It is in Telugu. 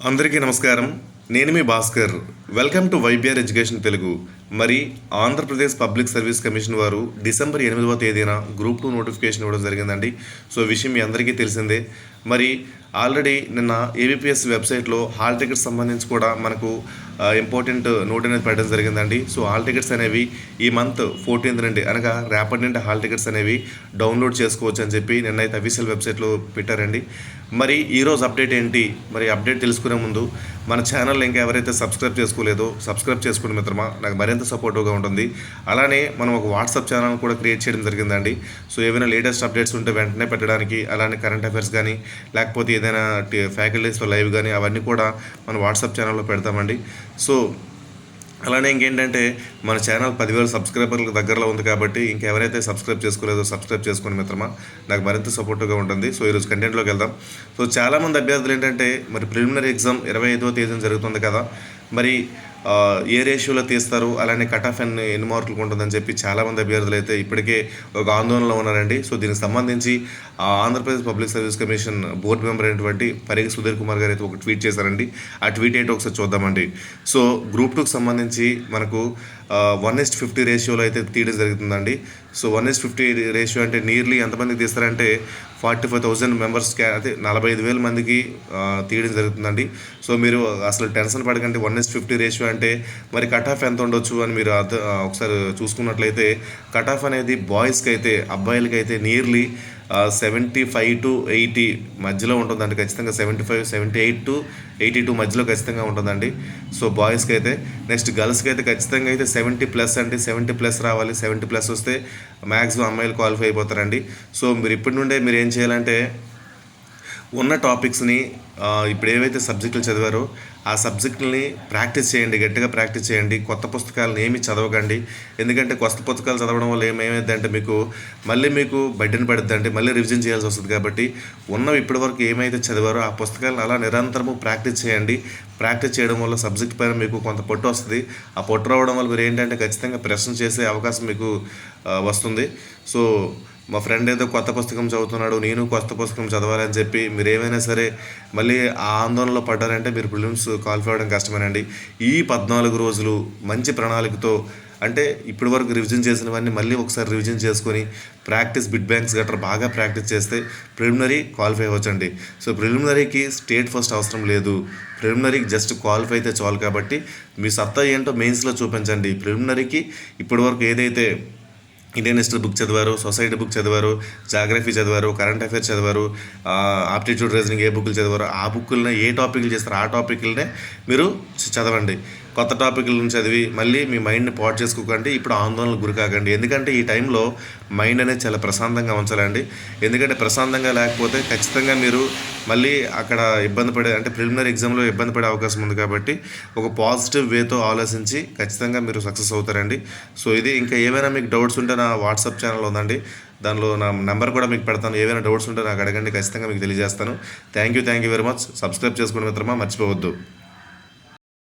అందరికీ నమస్కారం. నేను మీ Bhaskar. Welcome to YBR education Telugu. మరి ఆంధ్రప్రదేశ్ పబ్లిక్ సర్వీస్ కమిషన్ వారు డిసెంబర్ 8వ తేదీన గ్రూప్ 2 నోటిఫికేషన్ ఇవ్వడం జరిగిందండి. సో విషయం మీ అందరికీ తెలిసిందే. మరి ఆల్రెడీ నిన్న ఏబిపిఎస్ వెబ్సైట్లో హాల్ టికెట్స్ సంబంధించి కూడా మనకు ఇంపార్టెంట్ నోట్ అనేది పెట్టడం జరిగిందండి. సో హాల్ టికెట్స్ అనేవి ఈ మంత్ 14th నుండి అనగా రేపటి నుండి హాల్ టికెట్స్ అనేవి డౌన్లోడ్ చేసుకోవచ్చు అని చెప్పి నిన్నైతే అఫీషియల్ వెబ్సైట్లో పెట్టారండి. మరి ఈరోజు అప్డేట్ ఏంటి? మరి అప్డేట్ తెలుసుకునే ముందు మన ఛానల్ ఇంకా ఎవరైతే సబ్స్క్రైబ్ చేసుకోలేదో సబ్స్క్రైబ్ చేసుకోండి మిత్రమా, నాకు మరింత సపోర్టివ్గా ఉంటుంది. అలానే మనం ఒక వాట్సాప్ ఛానల్ కూడా క్రియేట్ చేయడం జరిగిందండి. సో ఏమైనా లేటెస్ట్ అప్డేట్స్ ఉంటే వెంటనే పెట్టడానికి, అలానే కరెంట్ అఫైర్స్ కానీ లేకపోతే ఏదైనా ఫ్యాకల్టీస్లో లైవ్ కానీ అవన్నీ కూడా మన వాట్సాప్ ఛానల్లో పెడతామండి. సో అలానే ఇంకేంటంటే మన ఛానల్ 10,000 సబ్స్క్రైబర్లకు దగ్గరలో ఉంది కాబట్టి ఇంకెవరైతే సబ్స్క్రైబ్ చేసుకోలేదో సబ్స్క్రైబ్ చేసుకుని మిత్రమా, నాకు మరింత సపోర్ట్గా ఉంటుంది. సో ఈరోజు కంటెంట్లోకి వెళ్దాం. సో చాలామంది అభ్యర్థులు ఏంటంటే మరి ప్రిలిమినరీ ఎగ్జామ్ 25వ తేదీన జరుగుతుంది కదా, మరి ఏ రేషియోలో తీస్తారు, అలానే కట్ ఆఫ్ ఎన్ని మార్కులకు ఉంటుందని చెప్పి చాలామంది అభ్యర్థులు అయితే ఇప్పటికే ఒక ఆందోళనలో ఉన్నారండి. సో దీనికి సంబంధించి Andhra Pradesh public service commission board member అయినటువంటి పరిగి సుధీర్ కుమార్ గారు అయితే ఒక ట్వీట్ చేశారండి. ఆ ట్వీట్ ఏంటో ఒకసారి చూద్దామండి. సో గ్రూప్ 2కి సంబంధించి మనకు 1:50 రేషియోలో అయితే తీయడం జరుగుతుందండి. సో 1:50 రేషియో అంటే నియర్లీ ఎంతమందికి తీస్తారంటే 45,000 మెంబర్స్కి, అదే 45,000 మందికి తీయడం జరుగుతుందండి. సో మీరు అసలు టెన్షన్ పడకండి. 1:50 రేషియో అంటే మరి కట్ ఆఫ్ ఎంత ఉండొచ్చు అని మీరు ఒకసారి చూసుకున్నట్లయితే కట్ ఆఫ్ అనేది బాయ్స్కి అయితే, అబ్బాయిలకి అయితే నియర్లీ 75 to 80 మధ్యలో ఉంటుందండి. ఖచ్చితంగా 75, 78 to 82 మధ్యలో ఖచ్చితంగా ఉంటుందండి. సో బాయ్స్కి అయితే. నెక్స్ట్ గర్ల్స్కి అయితే ఖచ్చితంగా అయితే 70+ అండి. 70+ రావాలి. 70+ వస్తే మ్యాక్సిమం అమ్మాయిలు క్వాలిఫై అయిపోతారండి. సో మీరు ఇప్పటి నుండే మీరు ఏం చేయాలంటే ఉన్న టాపిక్స్ని ఇప్పుడు ఏవైతే సబ్జెక్టులు చదివారో ఆ సబ్జెక్టులని ప్రాక్టీస్ చేయండి, గట్టిగా ప్రాక్టీస్ చేయండి. కొత్త పుస్తకాలను ఏమీ చదవకండి. ఎందుకంటే కొత్త పుస్తకాలు చదవడం వల్ల ఏమైందంటే మీకు బడ్డెన్ పడుద్దంటే మళ్ళీ రివిజన్ చేయాల్సి వస్తుంది. కాబట్టి ఉన్నవి ఇప్పటివరకు ఏమైతే చదివారో ఆ పుస్తకాలను అలా నిరంతరము ప్రాక్టీస్ చేయండి. ప్రాక్టీస్ చేయడం వల్ల సబ్జెక్ట్ పైన మీకు కొంత పట్టు వస్తుంది. ఆ పట్టు రావడం వల్ల మీరు ఏంటంటే ఖచ్చితంగా ప్రశ్న చేసే అవకాశం మీకు వస్తుంది. సో మా ఫ్రెండ్ ఏదో కొత్త పుస్తకం చదువుతున్నాడు, నేను కొత్త పుస్తకం చదవాలని చెప్పి మీరు ఏమైనా సరే మళ్ళీ ఆ ఆందోళనలో పడ్డారంటే మీరు ప్రిలిమ్స్ క్వాలిఫై అవ్వడం కష్టమేనండి. ఈ 14 రోజులు మంచి ప్రణాళికతో, అంటే ఇప్పటి వరకు రివిజన్ చేసినవన్నీ మళ్ళీ ఒకసారి రివిజన్ చేసుకొని ప్రాక్టీస్ బిట్ బ్యాంక్స్ గట్రా బాగా ప్రాక్టీస్ చేస్తే ప్రిలిమినరీ క్వాలిఫై అవ్వచ్చండి. సో ప్రిలిమినరీకి స్టేట్ ఫస్ట్ అవసరం లేదు. ప్రిలిమినరీకి జస్ట్ క్వాలిఫై అయితే చాలు. కాబట్టి మీ సత్తా ఏంటో మెయిన్స్లో చూపించండి. ప్రిలిమినరీకి ఇప్పటి వరకు ఏదైతే ఇండియన్ హిస్టరీ బుక్ చదివారు, సొసైటీ బుక్ చదివారు, జాగ్రఫీ చదివారు, కరెంట్ అఫైర్స్ చదివారు, ఆప్టిట్యూడ్ రీజనింగ్ ఏ బుక్లు చదివారు, ఆ బుక్కులనే ఏ టాపిక్లు చేస్తారో ఆ టాపిక్లనే మీరు చదవండి. కొత్త టాపిక్లను చదివి మళ్ళీ మీ మైండ్ని పాడు చేసుకోకండి. ఇప్పుడు ఆందోళనకు గురి కాకండి. ఎందుకంటే ఈ టైంలో మైండ్ అనేది చాలా ప్రశాంతంగా ఉంచాలండి. ఎందుకంటే ప్రశాంతంగా లేకపోతే ఖచ్చితంగా మీరు మళ్ళీ అక్కడ ఇబ్బంది పడే, అంటే ప్రిలిమినరీ ఎగ్జామ్లో ఇబ్బంది పడే అవకాశం ఉంది. కాబట్టి ఒక పాజిటివ్ వేతో ఆలోచించి ఖచ్చితంగా మీరు సక్సెస్ అవుతారండి. సో ఇది. ఇంకా ఏమైనా మీకు డౌట్స్ ఉంటే నా వాట్సాప్ ఛానల్ ఉందండి, దానిలో నా నెంబర్ కూడా మీకు పెడతాను. ఏమైనా డౌట్స్ ఉంటే నాకు అడగండి, ఖచ్చితంగా మీకు తెలియజేస్తాను. Thank you very much. Subscribe చేసుకోండి మిత్రమా, మర్చిపోవద్దు.